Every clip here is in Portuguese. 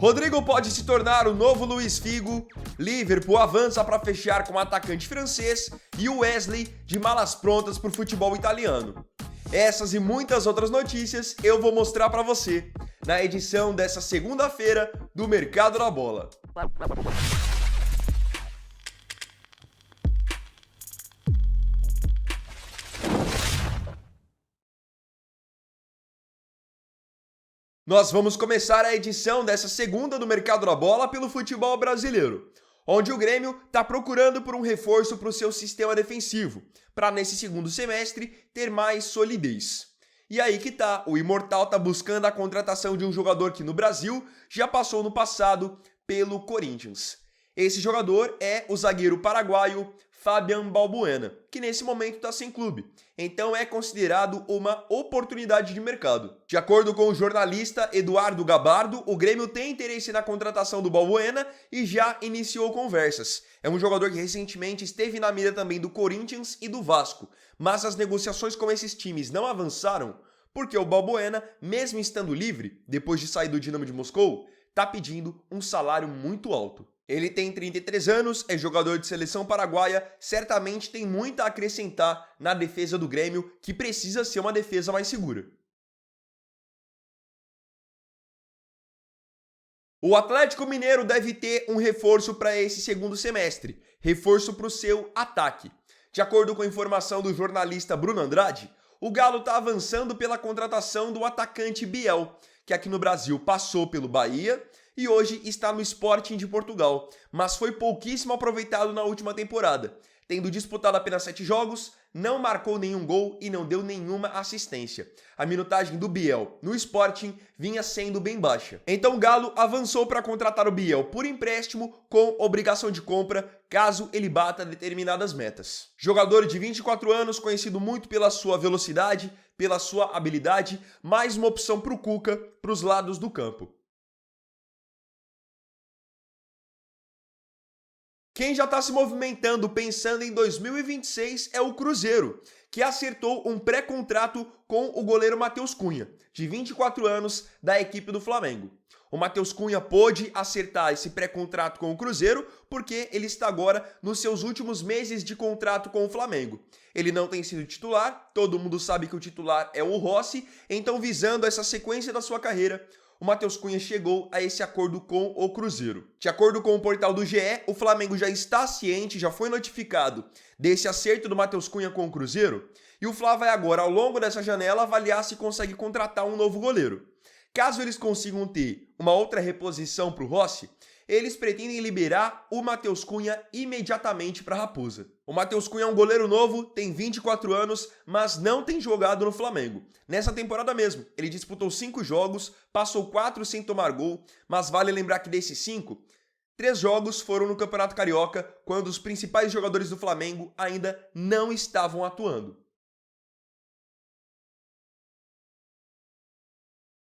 Rodrigo pode se tornar o novo Luiz Figo, Liverpool avança para fechar com o atacante francês e o Wesley de malas prontas para o futebol italiano. Essas e muitas outras notícias eu vou mostrar para você na edição dessa segunda-feira do Mercado da Bola. Nós vamos começar a edição dessa segunda do Mercado da Bola pelo futebol brasileiro, onde o Grêmio está procurando por um reforço para o seu sistema defensivo, para nesse segundo semestre ter mais solidez. E aí que tá, o Imortal está buscando a contratação de um jogador que no Brasil já passou no passado pelo Corinthians. Esse jogador é o zagueiro paraguaio Fabian Balbuena, que nesse momento está sem clube, então é considerado uma oportunidade de mercado. De acordo com o jornalista Eduardo Gabardo, o Grêmio tem interesse na contratação do Balbuena e já iniciou conversas. É um jogador que recentemente esteve na mira também do Corinthians e do Vasco, mas as negociações com esses times não avançaram porque o Balbuena, mesmo estando livre, depois de sair do Dinamo de Moscou, está pedindo um salário muito alto. Ele tem 33 anos, é jogador de seleção paraguaia, certamente tem muito a acrescentar na defesa do Grêmio, que precisa ser uma defesa mais segura. O Atlético Mineiro deve ter um reforço para esse segundo semestre, reforço para o seu ataque. De acordo com a informação do jornalista Bruno Andrade, o Galo está avançando pela contratação do atacante Biel, que aqui no Brasil passou pelo Bahia e hoje está no Sporting de Portugal, mas foi pouquíssimo aproveitado na última temporada. Tendo disputado apenas 7 jogos, não marcou nenhum gol e não deu nenhuma assistência. A minutagem do Biel no Sporting vinha sendo bem baixa. Então o Galo avançou para contratar o Biel por empréstimo com obrigação de compra caso ele bata determinadas metas. Jogador de 24 anos, conhecido muito pela sua velocidade, pela sua habilidade, mais uma opção para o Cuca para os lados do campo. Quem já está se movimentando pensando em 2026 é o Cruzeiro, que acertou um pré-contrato com o goleiro Matheus Cunha, de 24 anos, da equipe do Flamengo. O Matheus Cunha pôde acertar esse pré-contrato com o Cruzeiro porque ele está agora nos seus últimos meses de contrato com o Flamengo. Ele não tem sido titular, todo mundo sabe que o titular é o Rossi, então visando essa sequência da sua carreira, o Matheus Cunha chegou a esse acordo com o Cruzeiro. De acordo com o portal do GE, o Flamengo já está ciente, já foi notificado desse acerto do Matheus Cunha com o Cruzeiro, e o Fla vai agora, ao longo dessa janela, avaliar se consegue contratar um novo goleiro. Caso eles consigam ter uma outra reposição para o Rossi, eles pretendem liberar o Matheus Cunha imediatamente para a Raposa. O Matheus Cunha é um goleiro novo, tem 24 anos, mas não tem jogado no Flamengo. Nessa temporada mesmo, ele disputou 5 jogos, passou 4 sem tomar gol, mas vale lembrar que desses 5, 3 jogos foram no Campeonato Carioca, quando os principais jogadores do Flamengo ainda não estavam atuando.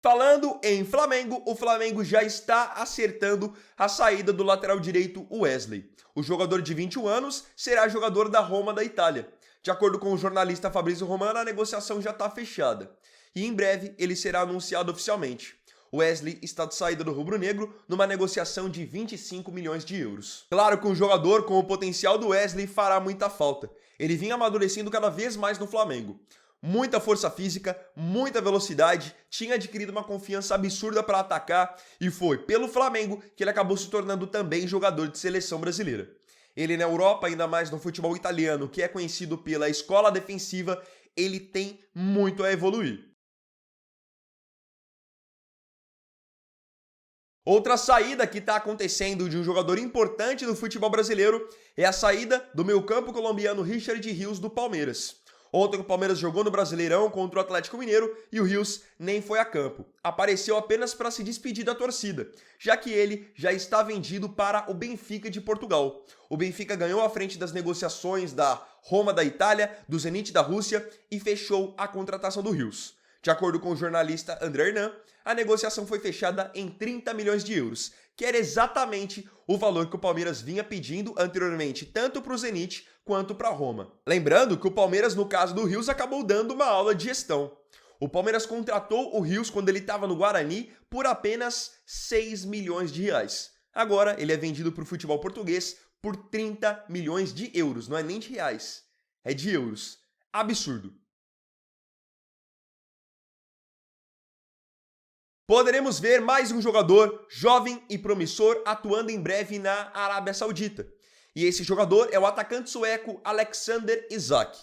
Falando em Flamengo, o Flamengo já está acertando a saída do lateral direito Wesley. O jogador de 21 anos será jogador da Roma da Itália. De acordo com o jornalista Fabrício Romano, a negociação já está fechada. E em breve ele será anunciado oficialmente. Wesley está de saída do rubro-negro numa negociação de 25 milhões de euros. Claro que um jogador com o potencial do Wesley fará muita falta. Ele vinha amadurecendo cada vez mais no Flamengo. Muita força física, muita velocidade, tinha adquirido uma confiança absurda para atacar e foi pelo Flamengo que ele acabou se tornando também jogador de seleção brasileira. Ele na Europa, ainda mais no futebol italiano, que é conhecido pela escola defensiva, ele tem muito a evoluir. Outra saída que está acontecendo de um jogador importante do futebol brasileiro é a saída do meio-campo colombiano Richard Rios do Palmeiras. Ontem o Palmeiras jogou no Brasileirão contra o Atlético Mineiro e o Rios nem foi a campo. Apareceu apenas para se despedir da torcida, já que ele já está vendido para o Benfica de Portugal. O Benfica ganhou à frente das negociações da Roma da Itália, do Zenit da Rússia e fechou a contratação do Rios. De acordo com o jornalista André Hernan, a negociação foi fechada em 30 milhões de euros, que era exatamente o valor que o Palmeiras vinha pedindo anteriormente tanto para o Zenit quanto para a Roma. Lembrando que o Palmeiras, no caso do Rios, acabou dando uma aula de gestão. O Palmeiras contratou o Rios quando ele estava no Guarani por apenas 6 milhões de reais. Agora ele é vendido para o futebol português por 30 milhões de euros, não é nem de reais, é de euros. Absurdo. Poderemos ver mais um jogador jovem e promissor atuando em breve na Arábia Saudita. E esse jogador é o atacante sueco Alexander Isak.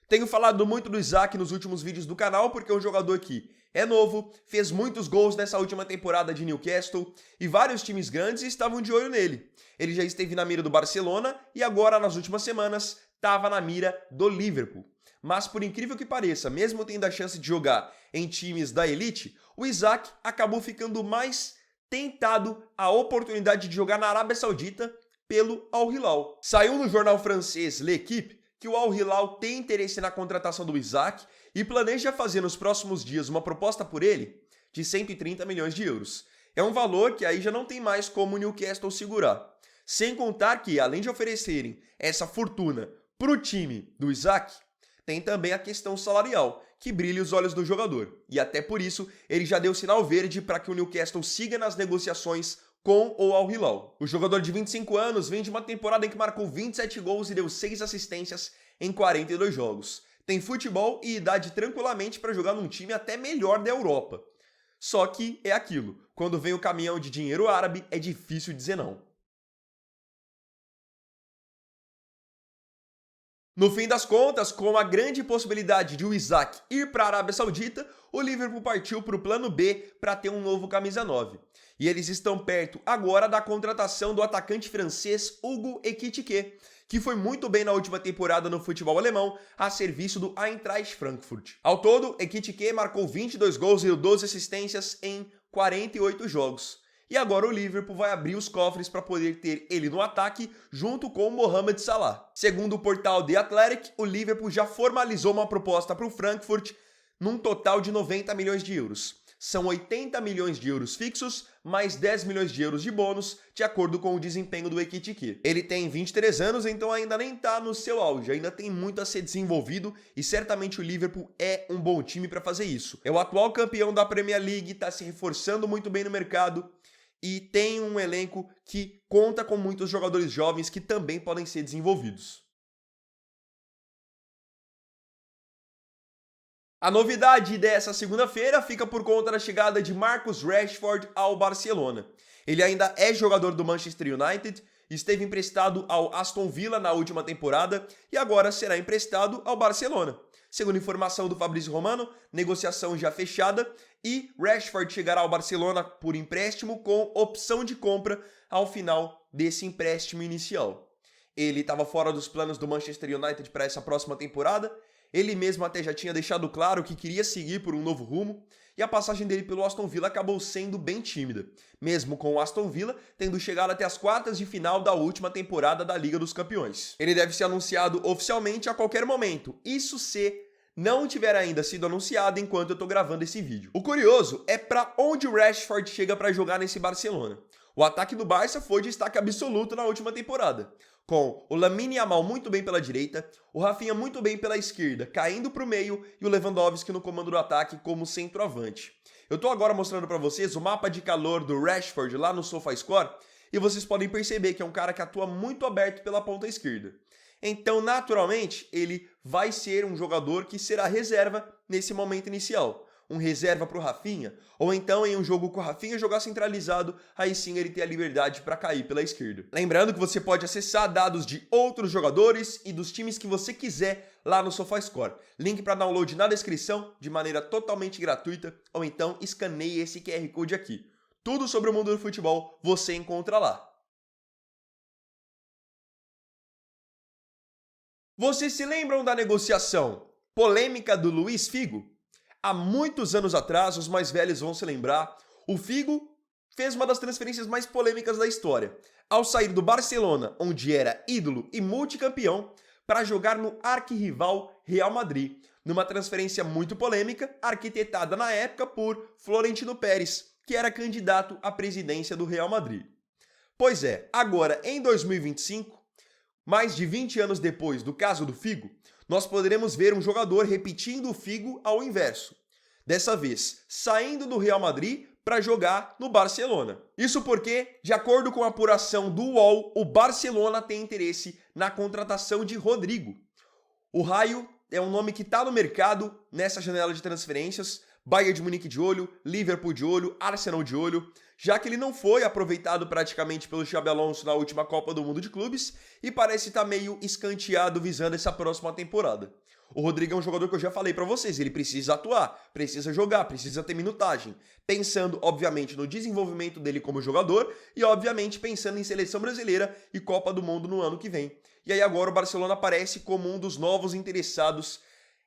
Tenho falado muito do Isak nos últimos vídeos do canal porque é um jogador que é novo, fez muitos gols nessa última temporada de Newcastle e vários times grandes estavam de olho nele. Ele já esteve na mira do Barcelona e agora, nas últimas semanas, estava na mira do Liverpool. Mas por incrível que pareça, mesmo tendo a chance de jogar em times da elite, o Isak acabou ficando mais tentado à oportunidade de jogar na Arábia Saudita pelo Al Hilal. Saiu no jornal francês L'Équipe que o Al Hilal tem interesse na contratação do Isak e planeja fazer nos próximos dias uma proposta por ele de 130 milhões de euros. É um valor que aí já não tem mais como o Newcastle segurar. Sem contar que, além de oferecerem essa fortuna para o time do Isak, tem também a questão salarial, que brilha os olhos do jogador. E até por isso, ele já deu sinal verde para que o Newcastle siga nas negociações com o Al Hilal. O jogador de 25 anos vem de uma temporada em que marcou 27 gols e deu 6 assistências em 42 jogos. Tem futebol e idade tranquilamente para jogar num time até melhor da Europa. Só que é aquilo, quando vem o caminhão de dinheiro árabe é difícil dizer não. No fim das contas, com a grande possibilidade de o Isak ir para a Arábia Saudita, o Liverpool partiu para o plano B para ter um novo camisa 9. E eles estão perto agora da contratação do atacante francês Hugo Ekitike, que foi muito bem na última temporada no futebol alemão, a serviço do Eintracht Frankfurt. Ao todo, Ekitike marcou 22 gols e deu 12 assistências em 48 jogos. E agora o Liverpool vai abrir os cofres para poder ter ele no ataque junto com o Mohamed Salah. Segundo o portal The Athletic, o Liverpool já formalizou uma proposta para o Frankfurt num total de 90 milhões de euros. São 80 milhões de euros fixos, mais 10 milhões de euros de bônus, de acordo com o desempenho do Ekitike. Ele tem 23 anos, então ainda nem está no seu auge, ainda tem muito a ser desenvolvido e certamente o Liverpool é um bom time para fazer isso. É o atual campeão da Premier League, está se reforçando muito bem no mercado e tem um elenco que conta com muitos jogadores jovens que também podem ser desenvolvidos. A novidade dessa segunda-feira fica por conta da chegada de Marcus Rashford ao Barcelona. Ele ainda é jogador do Manchester United, esteve emprestado ao Aston Villa na última temporada e agora será emprestado ao Barcelona. Segundo informação do Fabrício Romano, negociação já fechada e Rashford chegará ao Barcelona por empréstimo com opção de compra ao final desse empréstimo inicial. Ele estava fora dos planos do Manchester United para essa próxima temporada. Ele mesmo até já tinha deixado claro que queria seguir por um novo rumo, e a passagem dele pelo Aston Villa acabou sendo bem tímida, mesmo com o Aston Villa tendo chegado até as quartas de final da última temporada da Liga dos Campeões. Ele deve ser anunciado oficialmente a qualquer momento, isso se não tiver ainda sido anunciado enquanto eu estou gravando esse vídeo. O curioso é para onde o Rashford chega para jogar nesse Barcelona. O ataque do Barça foi destaque absoluto na última temporada, com o Lamine Yamal muito bem pela direita, o Rafinha muito bem pela esquerda, caindo para o meio, e o Lewandowski no comando do ataque como centroavante. Eu estou agora mostrando para vocês o mapa de calor do Rashford lá no SofaScore, e vocês podem perceber que é um cara que atua muito aberto pela ponta esquerda. Então, naturalmente, ele vai ser um jogador que será reserva nesse momento inicial. Um reserva para o Rafinha, ou então em um jogo com o Rafinha jogar centralizado, aí sim ele ter a liberdade para cair pela esquerda. Lembrando que você pode acessar dados de outros jogadores e dos times que você quiser lá no SofaScore. Link para download na descrição, de maneira totalmente gratuita, ou então escaneie esse QR Code aqui. Tudo sobre o mundo do futebol você encontra lá. Vocês se lembram da negociação polêmica do Luís Figo? Há muitos anos atrás, os mais velhos vão se lembrar, o Figo fez uma das transferências mais polêmicas da história, ao sair do Barcelona, onde era ídolo e multicampeão, para jogar no arquirrival Real Madrid, numa transferência muito polêmica, arquitetada na época por Florentino Pérez, que era candidato à presidência do Real Madrid. Pois é, agora em 2025, mais de 20 anos depois do caso do Figo, nós poderemos ver um jogador repetindo o Figo ao inverso. Dessa vez, saindo do Real Madrid para jogar no Barcelona. Isso porque, de acordo com a apuração do UOL, o Barcelona tem interesse na contratação de Rodrigo. O Raio é um nome que está no mercado nessa janela de transferências. Bayern de Munique de olho, Liverpool de olho, Arsenal de olho, já que ele não foi aproveitado praticamente pelo Xabi Alonso na última Copa do Mundo de Clubes e parece estar meio escanteado visando essa próxima temporada. O Rodrigo é um jogador que eu já falei pra vocês, ele precisa atuar, precisa jogar, precisa ter minutagem, pensando obviamente no desenvolvimento dele como jogador e obviamente pensando em seleção brasileira e Copa do Mundo no ano que vem. E aí agora o Barcelona aparece como um dos novos interessados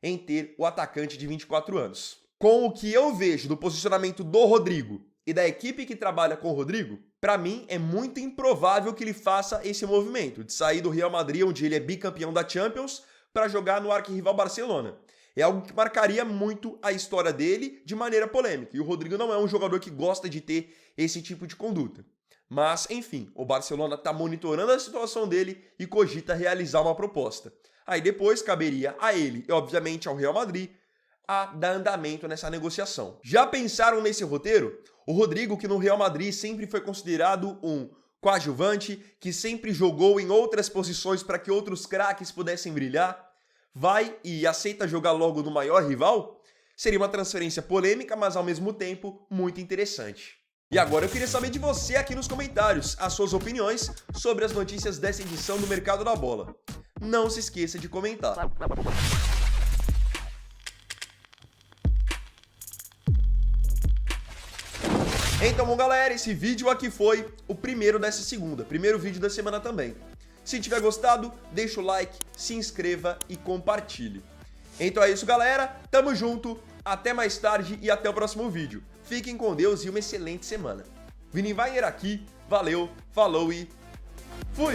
em ter o atacante de 24 anos. Com o que eu vejo do posicionamento do Rodrigo e da equipe que trabalha com o Rodrigo, pra mim é muito improvável que ele faça esse movimento de sair do Real Madrid, onde ele é bicampeão da Champions, para jogar no arquirrival Barcelona. É algo que marcaria muito a história dele de maneira polêmica. E o Rodrigo não é um jogador que gosta de ter esse tipo de conduta. Mas, enfim, o Barcelona está monitorando a situação dele e cogita realizar uma proposta. Aí depois caberia a ele e, obviamente, ao Real Madrid a dar andamento nessa negociação. Já pensaram nesse roteiro? O Rodrigo, que no Real Madrid sempre foi considerado um coadjuvante, que sempre jogou em outras posições para que outros craques pudessem brilhar, vai e aceita jogar logo no maior rival? Seria uma transferência polêmica, mas ao mesmo tempo muito interessante. E agora eu queria saber de você aqui nos comentários as suas opiniões sobre as notícias dessa edição do Mercado da Bola. Não se esqueça de comentar. Então, bom, galera, esse vídeo aqui foi o primeiro dessa segunda, primeiro vídeo da semana também. Se tiver gostado, deixa o like, se inscreva e compartilhe. Então é isso, galera, tamo junto, até mais tarde e até o próximo vídeo. Fiquem com Deus e uma excelente semana. Vini Wagner aqui, valeu, falou e fui!